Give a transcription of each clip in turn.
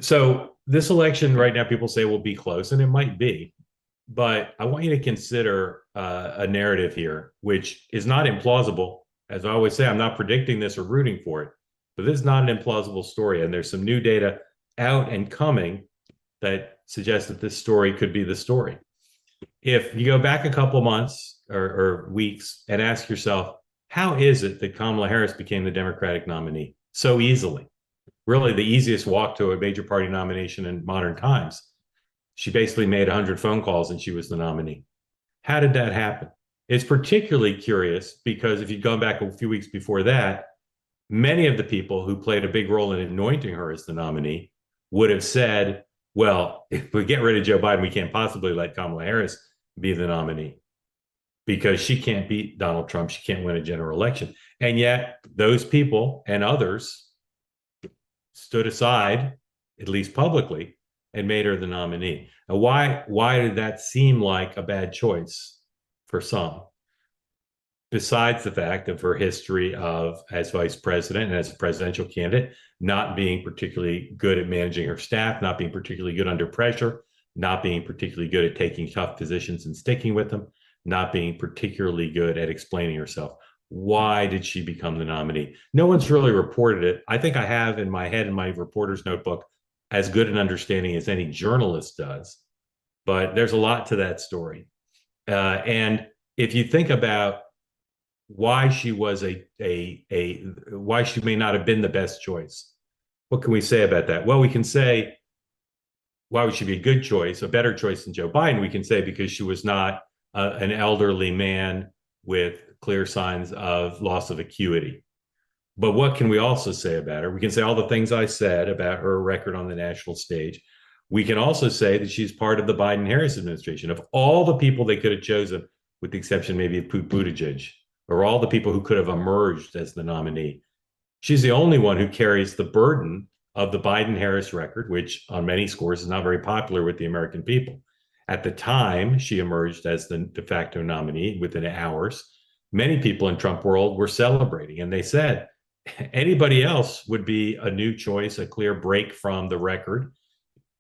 So this election right now, people say will be close, and it might be. But I want you to consider a narrative here, which is not implausible. As I always say, I'm not predicting this or rooting for it, but this is not an implausible story. And there's some new data out and coming that suggests that this story could be the story. If you go back a couple months or weeks and ask yourself, how is it that Kamala Harris became the Democratic nominee so easily? Really, the easiest walk to a major party nomination in modern times. She basically made 100 phone calls and she was the nominee. How did that happen? It's particularly curious because if you'd gone back a few weeks before that, many of the people who played a big role in anointing her as the nominee would have said, well, if we get rid of Joe Biden, we can't possibly let Kamala Harris be the nominee because she can't beat Donald Trump. She can't win a general election. And yet those people and others stood aside, at least publicly, and made her the nominee. Now, why did that seem like a bad choice for some? Besides the fact of her history of, as vice president and as a presidential candidate, not being particularly good at managing her staff, not being particularly good under pressure, not being particularly good at taking tough positions and sticking with them, not being particularly good at explaining herself. Why did she become the nominee? No one's really reported it. I think I have in my head, in my reporter's notebook, as good an understanding as any journalist does. But there's a lot to that story. And if you think about why she was why she may not have been the best choice, what can we say about that? Well, we can say, why would she be a good choice, a better choice than Joe Biden? We can say because she was not an elderly man with clear signs of loss of acuity. But what can we also say about her? We can say all the things I said about her record on the national stage. We can also say that she's part of the Biden-Harris administration. Of all the people they could have chosen, with the exception maybe of Pete Buttigieg, or all the people who could have emerged as the nominee, she's the only one who carries the burden of the Biden-Harris record, which on many scores is not very popular with the American people. At the time she emerged as the de facto nominee, within hours, many people in Trump world were celebrating, and they said, anybody else would be a new choice, a clear break from the record.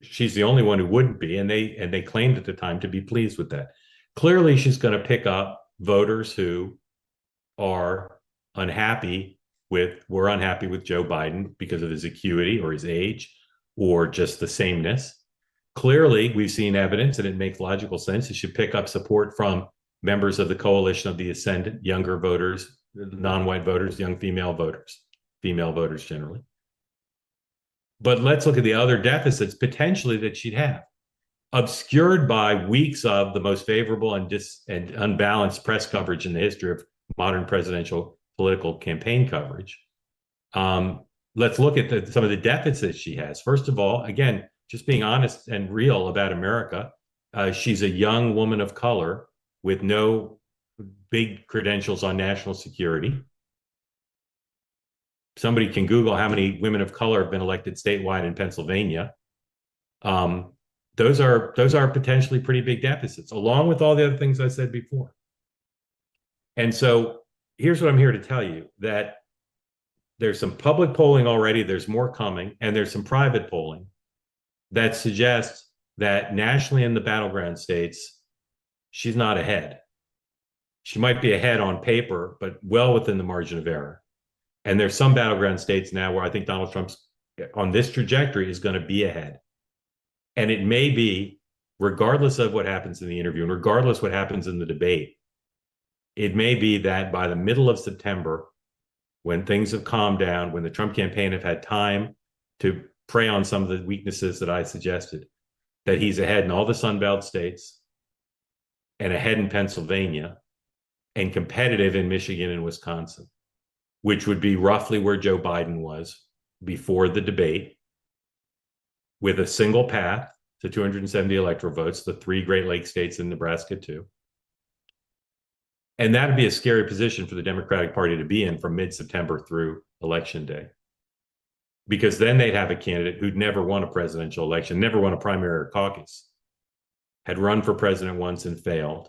She's the only one who wouldn't be, and they claimed at the time to be pleased with that. Clearly, she's going to pick up voters who were unhappy with Joe Biden because of his acuity or his age or just the sameness. Clearly, we've seen evidence, and it makes logical sense. It should pick up support from members of the coalition of the ascendant, younger voters, non-white voters, young female voters generally. But let's look at the other deficits potentially that she'd have, obscured by weeks of the most favorable and unbalanced press coverage in the history of modern presidential political campaign coverage. Let's look at some of the deficits she has. First of all, again, just being honest and real about America, she's a young woman of color with no big credentials on national security. Somebody can Google how many women of color have been elected statewide in Pennsylvania. Those are potentially pretty big deficits, along with all the other things I said before. And so here's what I'm here to tell you, that there's some public polling already, there's more coming, and there's some private polling that suggests that nationally in the battleground states, she's not ahead. She might be ahead on paper, but well within the margin of error. And there's some battleground states now where I think Donald Trump's on this trajectory is going to be ahead. And it may be, regardless of what happens in the interview and regardless what happens in the debate, it may be that by the middle of September, when things have calmed down, when the Trump campaign have had time to prey on some of the weaknesses that I suggested, that he's ahead in all the Sun Belt states and ahead in Pennsylvania and competitive in Michigan and Wisconsin, which would be roughly where Joe Biden was before the debate, with a single path to 270 electoral votes, the 3 Great Lakes states and Nebraska too. And that would be a scary position for the Democratic Party to be in from mid-September through Election Day. Because then they'd have a candidate who'd never won a presidential election, never won a primary or caucus, had run for president once and failed,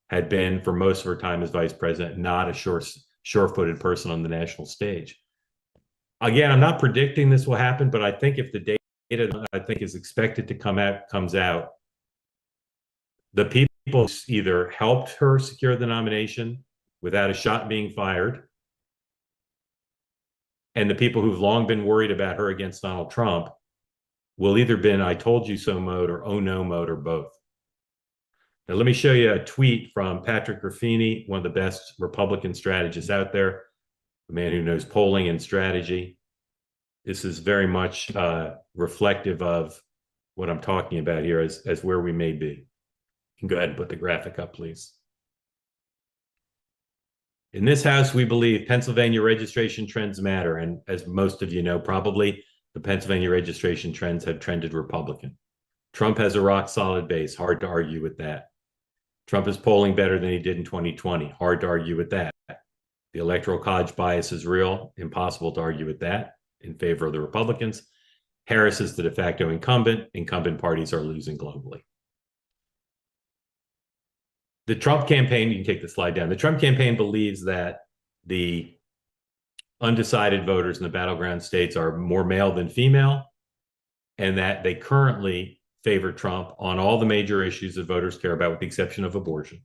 had been for most of her time as vice president, not a sure-footed person on the national stage. Again, I'm not predicting this will happen, but I think if the data I think is expected to comes out. The people either helped her secure the nomination without a shot being fired, and the people who've long been worried about her against Donald Trump will either been "I told you so" mode or "oh no" mode or both. Now, let me show you a tweet from Patrick Ruffini, one of the best Republican strategists out there, a man who knows polling and strategy. This is very much reflective of what I'm talking about here as where we may be. You can go ahead and put the graphic up, please. In this House, we believe Pennsylvania registration trends matter. And as most of you know, probably the Pennsylvania registration trends have trended Republican. Trump has a rock solid base. Hard to argue with that. Trump is polling better than he did in 2020. Hard to argue with that. The Electoral College bias is real. Impossible to argue with that in favor of the Republicans. Harris is the de facto incumbent. Incumbent parties are losing globally. The Trump campaign, you can take the slide down. The Trump campaign believes that the undecided voters in the battleground states are more male than female, and that they currently favor Trump on all the major issues that voters care about, with the exception of abortion.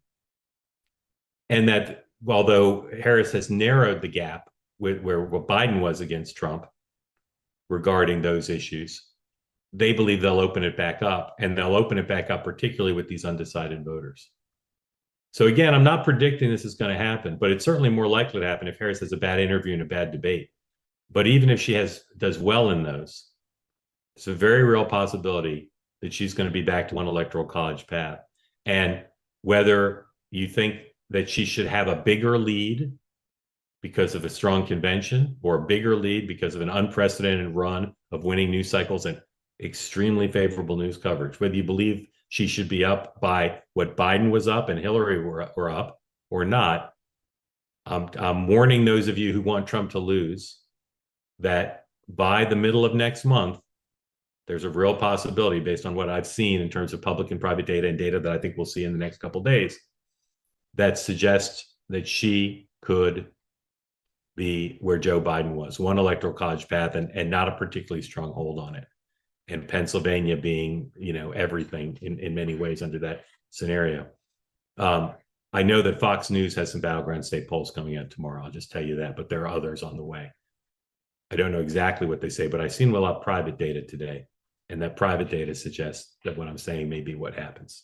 And that although Harris has narrowed the gap with where Biden was against Trump regarding those issues, they believe they'll open it back up, and they'll open it back up particularly with these undecided voters. So again, I'm not predicting this is going to happen, but it's certainly more likely to happen if Harris has a bad interview and a bad debate. But even if she does well in those, it's a very real possibility that she's going to be back to one electoral college path. And whether you think that she should have a bigger lead because of a strong convention, or a bigger lead because of an unprecedented run of winning news cycles and extremely favorable news coverage, whether you believe she should be up by what Biden was up and Hillary were up or not, I'm warning those of you who want Trump to lose that by the middle of next month, there's a real possibility, based on what I've seen in terms of public and private data and data that I think we'll see in the next couple of days, that suggests that she could be where Joe Biden was, one electoral college path, and not a particularly strong hold on it. And Pennsylvania being, everything in many ways under that scenario. I know that Fox News has some battleground state polls coming out tomorrow. I'll just tell you that, but there are others on the way. I don't know exactly what they say, but I've seen a lot of private data today, and that private data suggests that what I'm saying may be what happens.